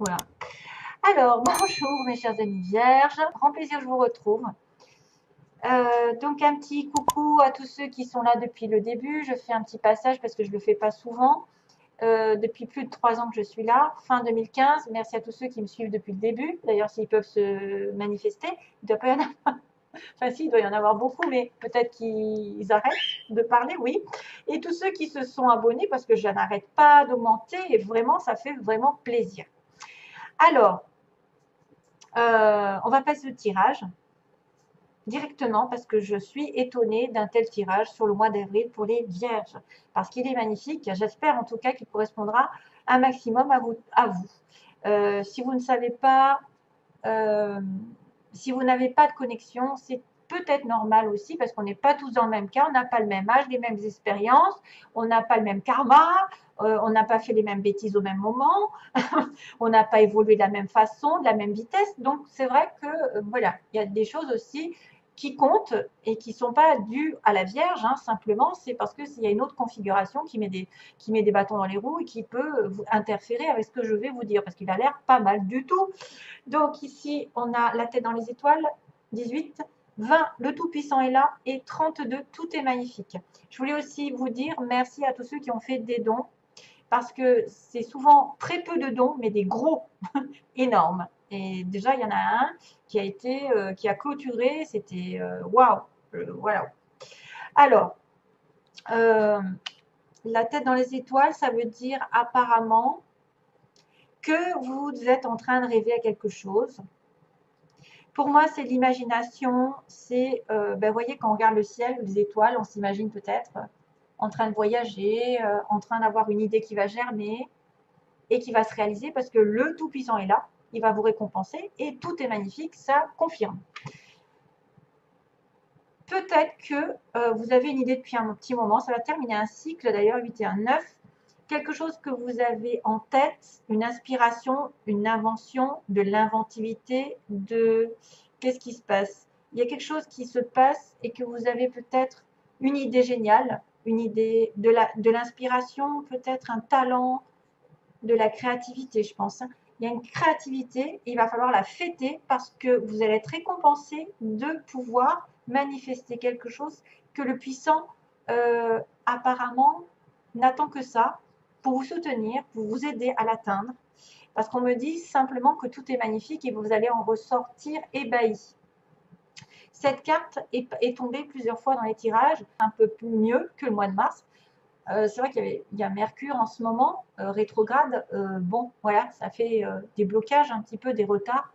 Voilà. Alors, bonjour mes chers amis vierges, grand plaisir que je vous retrouve. Donc un petit coucou à tous ceux qui sont là depuis le début. Je fais un petit passage parce que je ne le fais pas souvent. Depuis plus de 3 ans que je suis là, fin 2015. Merci à tous ceux qui me suivent depuis le début. D'ailleurs, s'ils peuvent se manifester, il doit pas y en avoir. Enfin, si, il doit y en avoir beaucoup, mais peut-être qu'ils arrêtent de parler, oui. Et tous ceux qui se sont abonnés, parce que je n'arrête pas d'augmenter, et vraiment, ça fait vraiment plaisir. Alors, on va passer au tirage directement parce que je suis étonnée d'un tel tirage sur le mois d'avril pour les vierges. Parce qu'il est magnifique. J'espère en tout cas qu'il correspondra un maximum à vous. Si vous ne savez pas, si vous n'avez pas de connexion, c'est peut-être normal aussi parce qu'on n'est pas tous dans le même cas, on n'a pas le même âge, les mêmes expériences, on n'a pas le même karma, on n'a pas fait les mêmes bêtises au même moment, on n'a pas évolué de la même façon, de la même vitesse. Donc c'est vrai que voilà, il y a des choses aussi qui comptent et qui ne sont pas dues à la Vierge, hein, simplement c'est parce qu'il y a une autre configuration qui met des bâtons dans les roues et qui peut interférer avec ce que je vais vous dire parce qu'il a l'air pas mal du tout. Donc ici, on a la tête dans les étoiles, 18, 20, le Tout-Puissant est là, et 32, tout est magnifique. Je voulais aussi vous dire merci à tous ceux qui ont fait des dons, parce que c'est souvent très peu de dons, mais des gros, énormes. Et déjà, il y en a un qui a clôturé, c'était waouh, voilà. Alors, la tête dans les étoiles, ça veut dire apparemment que vous êtes en train de rêver à quelque chose. Pour moi, c'est l'imagination, c'est, vous voyez, quand on regarde le ciel, les étoiles, on s'imagine peut-être en train de voyager, en train d'avoir une idée qui va germer et qui va se réaliser parce que le Tout-Puissant est là, il va vous récompenser et tout est magnifique, ça confirme. Peut-être que vous avez une idée depuis un petit moment, ça va terminer un cycle d'ailleurs, 8 et 1, 9, quelque chose que vous avez en tête, une inspiration, une invention, de l'inventivité, de qu'est-ce qui se passe. Il y a quelque chose qui se passe et que vous avez peut-être une idée géniale, une idée de l'inspiration, peut-être un talent, de la créativité, je pense. Il y a une créativité, et il va falloir la fêter parce que vous allez être récompensé de pouvoir manifester quelque chose que le puissant apparemment n'attend que ça pour vous soutenir, pour vous aider à l'atteindre. Parce qu'on me dit simplement que tout est magnifique et vous allez en ressortir ébahi. Cette carte est tombée plusieurs fois dans les tirages, un peu mieux que le mois de mars. C'est vrai qu'il y a Mercure en ce moment, rétrograde. Bon, voilà, ça fait des blocages, un petit peu des retards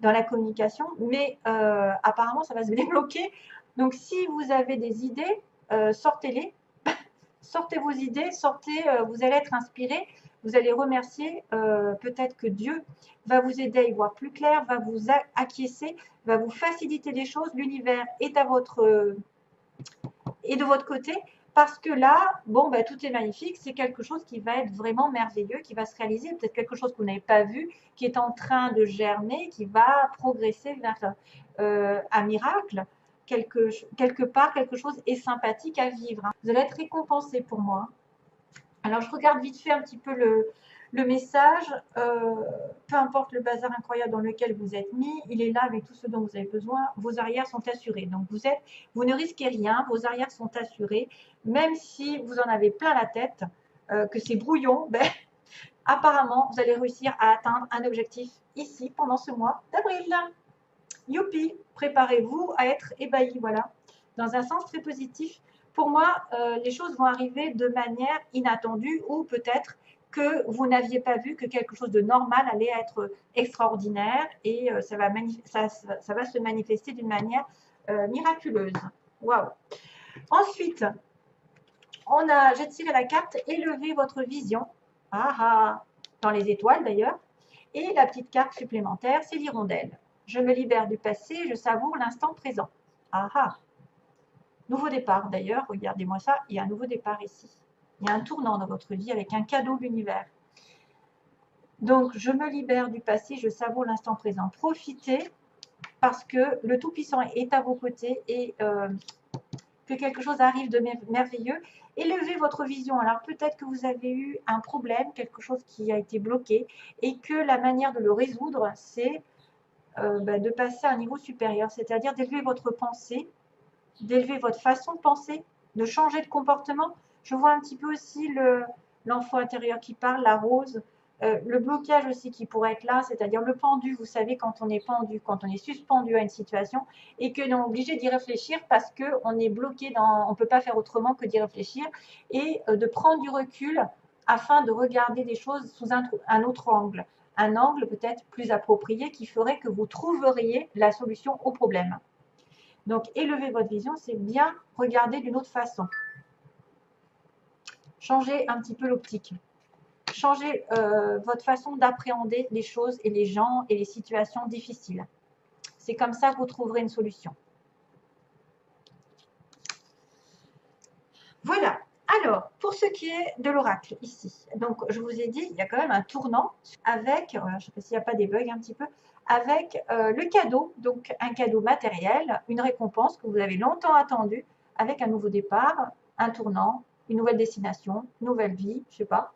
dans la communication, mais apparemment, ça va se débloquer. Donc, si vous avez des idées, sortez-les. Sortez vos idées, sortez, vous allez être inspiré, vous allez remercier, peut-être que Dieu va vous aider à y voir plus clair, va vous acquiescer, va vous faciliter les choses, l'univers est à votre et de votre côté, parce que là, bon, bah, tout est magnifique, c'est quelque chose qui va être vraiment merveilleux, qui va se réaliser, peut-être quelque chose que vous n'avez pas vu, qui est en train de germer, qui va progresser vers un miracle, quelque part, quelque chose est sympathique à vivre, hein. Vous allez être récompensé pour moi. Alors, je regarde vite fait un petit peu le message. Peu importe le bazar incroyable dans lequel vous êtes mis, il est là avec tout ce dont vous avez besoin. Vos arrières sont assurées. Donc, vous ne risquez rien. Vos arrières sont assurées. Même si vous en avez plein la tête, que c'est brouillon, ben, apparemment, vous allez réussir à atteindre un objectif ici pendant ce mois d'avril. Youpi, préparez-vous à être ébahi, voilà. Dans un sens très positif, pour moi, les choses vont arriver de manière inattendue ou peut-être que vous n'aviez pas vu que quelque chose de normal allait être extraordinaire et ça va se manifester d'une manière miraculeuse. Waouh! Ensuite, j'ai tiré la carte Élevez votre vision. Ah ah, dans les étoiles d'ailleurs. Et la petite carte supplémentaire, c'est l'hirondelle. Je me libère du passé, je savoure l'instant présent. Ah ah. Nouveau départ d'ailleurs, regardez-moi ça, il y a un nouveau départ ici. Il y a un tournant dans votre vie avec un cadeau de l'univers. Donc, je me libère du passé, je savoure l'instant présent. Profitez parce que le Tout-Puissant est à vos côtés et que quelque chose arrive de merveilleux. Élevez votre vision. Alors peut-être que vous avez eu un problème, quelque chose qui a été bloqué, et que la manière de le résoudre, c'est de passer à un niveau supérieur, c'est-à-dire d'élever votre pensée, d'élever votre façon de penser, de changer de comportement. Je vois un petit peu aussi l'enfant intérieur qui parle, la rose, le blocage aussi qui pourrait être là, c'est-à-dire le pendu. Vous savez, quand on est pendu, quand on est suspendu à une situation et que l'on est obligé d'y réfléchir parce qu'on est bloqué on ne peut pas faire autrement que d'y réfléchir et de prendre du recul afin de regarder les choses sous un autre angle. Un angle peut-être plus approprié qui ferait que vous trouveriez la solution au problème. Donc, élever votre vision, c'est bien regarder d'une autre façon. Changez un petit peu l'optique. Changez votre façon d'appréhender les choses et les gens et les situations difficiles. C'est comme ça que vous trouverez une solution. Voilà. Alors, pour ce qui est de l'oracle, ici, donc je vous ai dit, il y a quand même un tournant avec, je ne sais pas s'il n'y a pas des bugs un petit peu, avec le cadeau, donc un cadeau matériel, une récompense que vous avez longtemps attendue, avec un nouveau départ, un tournant, une nouvelle destination, une nouvelle vie, je ne sais pas,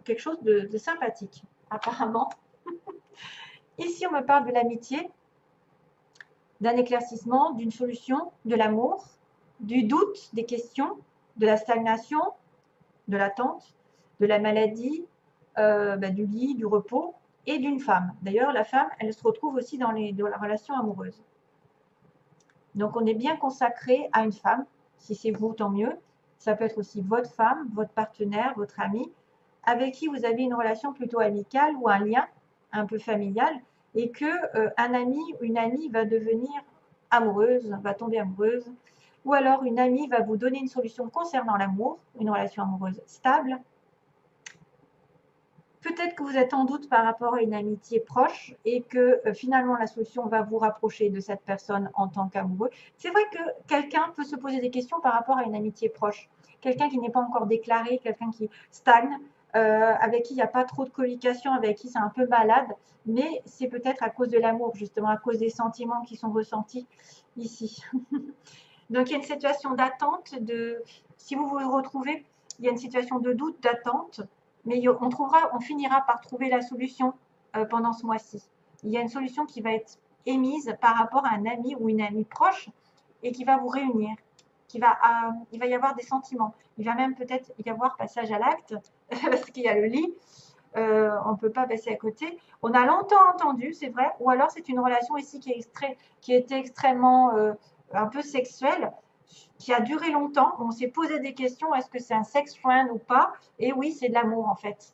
quelque chose de sympathique, apparemment. Ici, on me parle de l'amitié, d'un éclaircissement, d'une solution, de l'amour, du doute, des questions, de la stagnation, de l'attente, de la maladie, du lit, du repos et d'une femme. D'ailleurs, la femme, elle se retrouve aussi dans la relation amoureuse. Donc, on est bien consacré à une femme. Si c'est vous, tant mieux. Ça peut être aussi votre femme, votre partenaire, votre ami, avec qui vous avez une relation plutôt amicale ou un lien un peu familial et que un ami ou une amie va devenir amoureuse, va tomber amoureuse, ou alors une amie va vous donner une solution concernant l'amour, une relation amoureuse stable. Peut-être que vous êtes en doute par rapport à une amitié proche et que finalement la solution va vous rapprocher de cette personne en tant qu'amoureux. C'est vrai que quelqu'un peut se poser des questions par rapport à une amitié proche. Quelqu'un qui n'est pas encore déclaré, quelqu'un qui stagne, avec qui il n'y a pas trop de communication, avec qui c'est un peu malade, mais c'est peut-être à cause de l'amour, justement, à cause des sentiments qui sont ressentis ici. Donc il y a une situation d'attente, si vous vous retrouvez, il y a une situation de doute, d'attente, mais on finira par trouver la solution pendant ce mois-ci. Il y a une solution qui va être émise par rapport à un ami ou une amie proche et qui va vous réunir. Il va y avoir des sentiments. Il va même peut-être y avoir passage à l'acte parce qu'il y a le lit. On ne peut pas passer à côté. On a longtemps entendu, c'est vrai, ou alors c'est une relation ici qui était extrêmement un peu sexuelle, qui a duré longtemps. On s'est posé des questions, est-ce que c'est un sex friend ou pas? Et oui, c'est de l'amour en fait.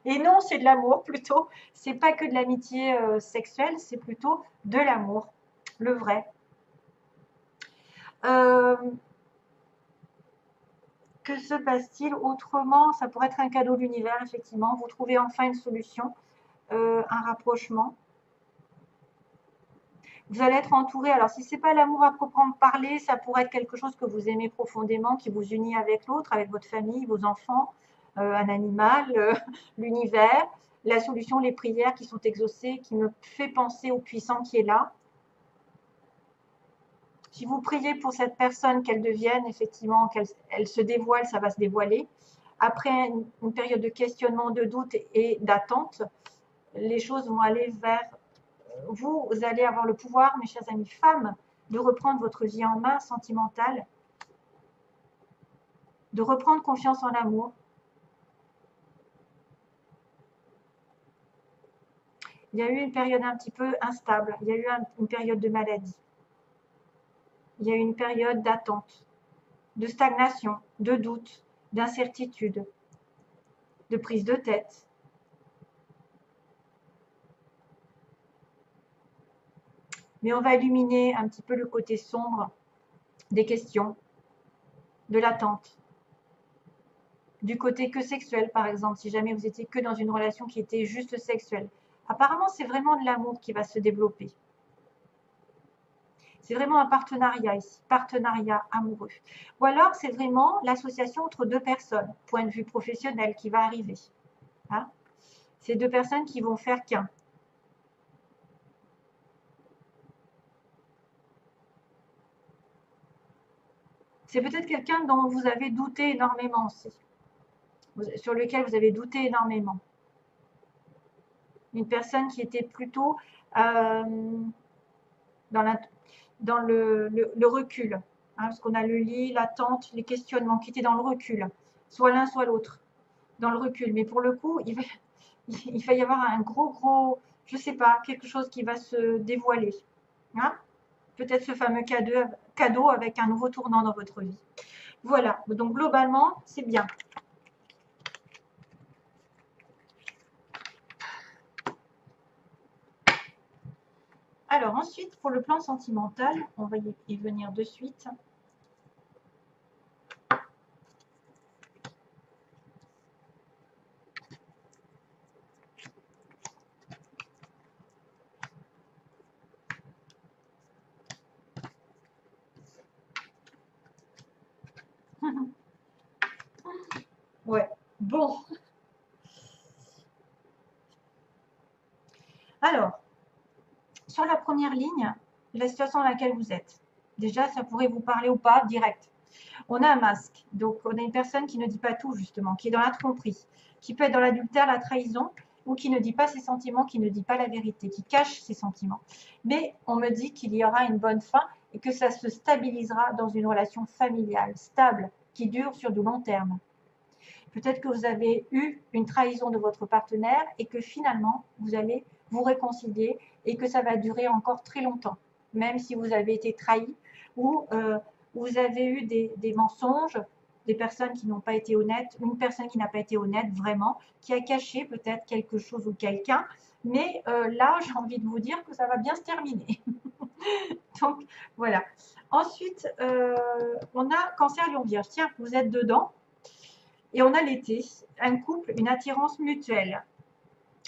Et non, c'est de l'amour plutôt. C'est pas que de l'amitié sexuelle, c'est plutôt de l'amour, le vrai. Que se passe-t-il autrement? Ça pourrait être un cadeau de l'univers, effectivement. Vous trouvez enfin une solution, un rapprochement. Vous allez être entouré. Alors, si ce n'est pas l'amour à proprement parler, ça pourrait être quelque chose que vous aimez profondément, qui vous unit avec l'autre, avec votre famille, vos enfants, un animal, l'univers, la solution, les prières qui sont exaucées, qui me fait penser au puissant qui est là. Si vous priez pour cette personne, qu'elle devienne, effectivement, qu'elle se dévoile, ça va se dévoiler. Après une période de questionnement, de doute et d'attente, les choses vont aller vers vous allez avoir le pouvoir, mes chers amis femmes, de reprendre votre vie en main sentimentale, de reprendre confiance en l'amour. Il y a eu une période un petit peu instable, il y a eu une période de maladie, il y a eu une période d'attente, de stagnation, de doute, d'incertitude, de prise de tête. Mais on va illuminer un petit peu le côté sombre des questions, de l'attente, du côté que sexuel, par exemple, si jamais vous étiez que dans une relation qui était juste sexuelle. Apparemment, c'est vraiment de l'amour qui va se développer. C'est vraiment un partenariat ici, partenariat amoureux. Ou alors, c'est vraiment l'association entre deux personnes, point de vue professionnel, qui va arriver. Hein? C'est deux personnes qui vont faire qu'un. C'est peut-être quelqu'un dont vous avez douté énormément aussi, sur lequel vous avez douté énormément. Une personne qui était plutôt dans le recul, hein, parce qu'on a le lit, l'attente, les questionnements qui étaient dans le recul, soit l'un soit l'autre, dans le recul. Mais pour le coup, il va y avoir un gros, je sais pas, quelque chose qui va se dévoiler. Hein, peut-être ce fameux cadeau avec un nouveau tournant dans votre vie. Voilà, donc globalement, c'est bien. Alors ensuite, pour le plan sentimental, on va y venir de suite. Ouais, bon. Alors, sur la première ligne, la situation dans laquelle vous êtes. Déjà, ça pourrait vous parler ou pas direct. On a un masque, donc on a une personne qui ne dit pas tout justement, qui est dans la tromperie, qui peut être dans l'adultère, la trahison, ou qui ne dit pas ses sentiments, qui ne dit pas la vérité, qui cache ses sentiments. Mais on me dit qu'il y aura une bonne fin et que ça se stabilisera dans une relation familiale, stable, qui dure sur du long terme. Peut-être que vous avez eu une trahison de votre partenaire et que finalement, vous allez vous réconcilier et que ça va durer encore très longtemps, même si vous avez été trahi ou vous avez eu des mensonges, des personnes qui n'ont pas été honnêtes, une personne qui n'a pas été honnête vraiment, qui a caché peut-être quelque chose ou quelqu'un. Mais là, j'ai envie de vous dire que ça va bien se terminer. Donc, voilà. Ensuite, on a Cancer Lion Vierge. Tiens, vous êtes dedans. Et on a l'été, un couple, une attirance mutuelle.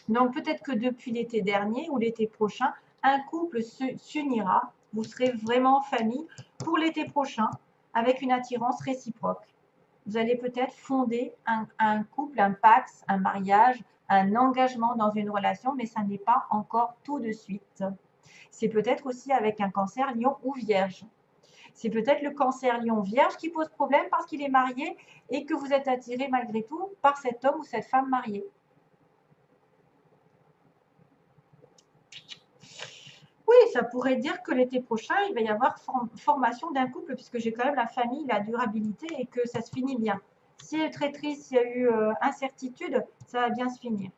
Donc peut-être que depuis l'été dernier ou l'été prochain, un couple s'unira, vous serez vraiment en famille pour l'été prochain avec une attirance réciproque. Vous allez peut-être fonder un couple, un pax, un mariage, un engagement dans une relation, mais ça n'est pas encore tout de suite. C'est peut-être aussi avec un Cancer, Lion ou Vierge. C'est peut-être le Cancer Lion Vierge qui pose problème parce qu'il est marié et que vous êtes attiré malgré tout par cet homme ou cette femme mariée. Oui, ça pourrait dire que l'été prochain, il va y avoir formation d'un couple puisque j'ai quand même la famille, la durabilité et que ça se finit bien. S'il y a eu traîtrise, s'il y a eu incertitude, ça va bien se finir.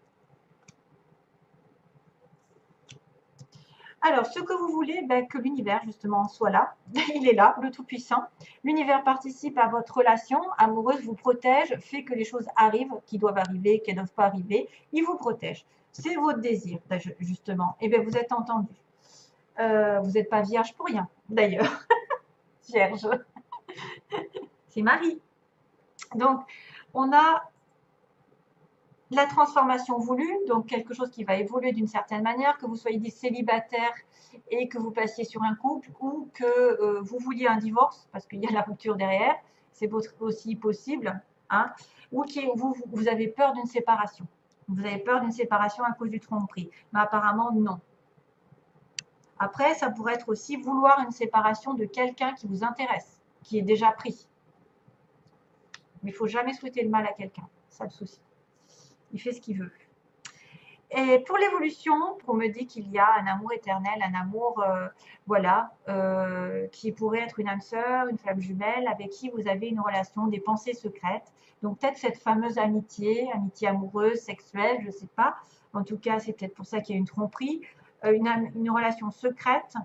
Alors, ce que vous voulez, que l'univers, justement, soit là. Il est là, le Tout-Puissant. L'univers participe à votre relation amoureuse, vous protège, fait que les choses arrivent, qui doivent arriver, qui ne doivent pas arriver. Il vous protège. C'est votre désir, justement. Et bien, vous êtes entendu. Vous n'êtes pas vierge pour rien, d'ailleurs. Vierge. C'est Marie. Donc, on a la transformation voulue, donc quelque chose qui va évoluer d'une certaine manière, que vous soyez célibataire et que vous passiez sur un couple ou que vous vouliez un divorce, parce qu'il y a la rupture derrière, c'est aussi possible, hein, ou que vous avez peur d'une séparation. Vous avez peur d'une séparation à cause du tromperie, mais apparemment non. Après, ça pourrait être aussi vouloir une séparation de quelqu'un qui vous intéresse, qui est déjà pris. Mais il ne faut jamais souhaiter le mal à quelqu'un, c'est ça le souci. Il fait ce qu'il veut. Et pour l'évolution, on me dit qu'il y a un amour éternel, un amour, qui pourrait être une âme sœur, une flamme jumelle, avec qui vous avez une relation, des pensées secrètes. Donc peut-être cette fameuse amitié, amitié amoureuse, sexuelle, je ne sais pas. En tout cas, c'est peut-être pour ça qu'il y a une tromperie, une relation secrète.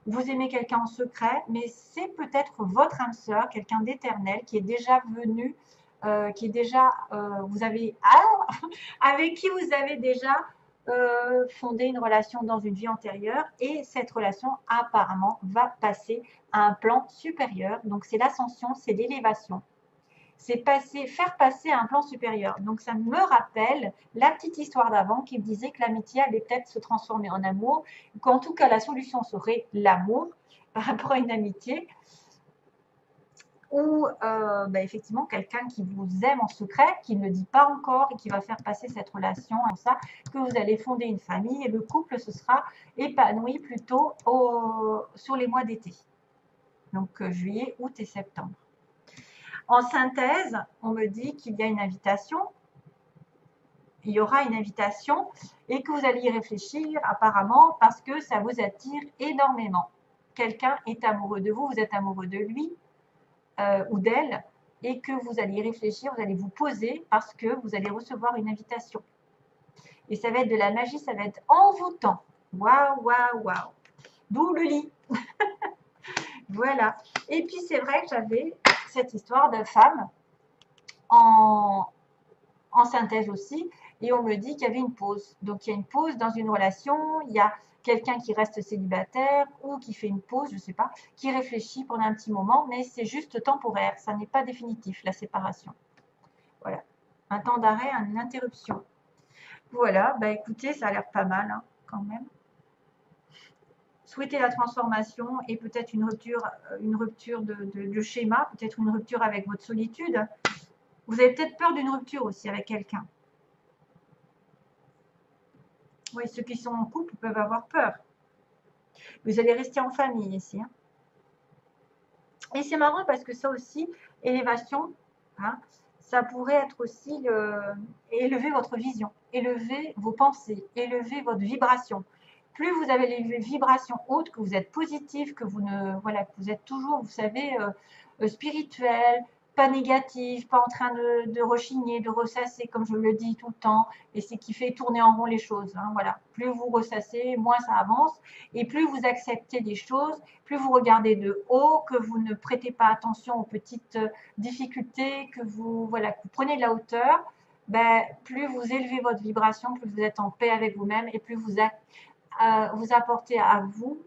Vous aimez quelqu'un en secret, mais c'est peut-être votre âme sœur, quelqu'un d'éternel qui est déjà venu, qui est déjà, avec qui vous avez déjà fondé une relation dans une vie antérieure et cette relation apparemment va passer à un plan supérieur. Donc c'est l'ascension, c'est l'élévation. C'est faire passer à un plan supérieur. Donc ça me rappelle la petite histoire d'avant qui me disait que l'amitié allait peut-être se transformer en amour, qu'en tout cas la solution serait l'amour par rapport à une amitié ou effectivement quelqu'un qui vous aime en secret, qui ne le dit pas encore et qui va faire passer cette relation comme ça, que vous allez fonder une famille et le couple se sera épanoui plutôt sur les mois d'été. Donc juillet, août et septembre. En synthèse, on me dit qu'il y a une invitation, il y aura une invitation et que vous allez y réfléchir apparemment parce que ça vous attire énormément. Quelqu'un est amoureux de vous, vous êtes amoureux de lui ou d'elle et que vous allez y réfléchir, vous allez vous poser parce que vous allez recevoir une invitation. Et ça va être de la magie, ça va être envoûtant. Waouh, waouh, waouh. D'où le lit. Voilà. Et puis c'est vrai que j'avais cette histoire de femme en synthèse aussi. Et on me dit qu'il y avait une pause. Donc il y a une pause dans une relation, il y a quelqu'un qui reste célibataire ou qui fait une pause, je ne sais pas, qui réfléchit pendant un petit moment, mais c'est juste temporaire, ça n'est pas définitif, la séparation. Voilà. Un temps d'arrêt, une interruption. Voilà, bah écoutez, ça a l'air pas mal hein, quand même. Souhaiter la transformation et peut-être une rupture de schéma, peut-être une rupture avec votre solitude. Vous avez peut-être peur d'une rupture aussi avec quelqu'un. Oui, ceux qui sont en couple peuvent avoir peur. Vous allez rester en famille ici. Hein. Et c'est marrant parce que ça aussi, élévation, hein, ça pourrait être aussi élever votre vision, élever vos pensées, élever votre vibration. Plus vous avez les vibrations hautes, que vous êtes positif, que vous ne, voilà, que vous êtes toujours, vous savez, spirituel, pas négatif, pas en train de rechigner, de ressasser, comme je le dis tout le temps, et c'est qui fait tourner en rond les choses. Hein, voilà. Plus vous ressassez, moins ça avance, et plus vous acceptez des choses, plus vous regardez de haut, que vous ne prêtez pas attention aux petites difficultés, que vous, voilà, que vous prenez de la hauteur, ben, plus vous élevez votre vibration, plus vous êtes en paix avec vous-même, et plus vous apportez à vous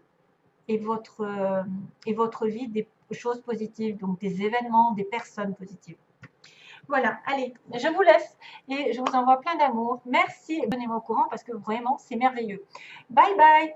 et votre vie des choses positives, donc des événements, des personnes positives. Voilà, allez, je vous laisse et je vous envoie plein d'amour. Merci, tenez-moi au courant parce que vraiment, c'est merveilleux. Bye bye.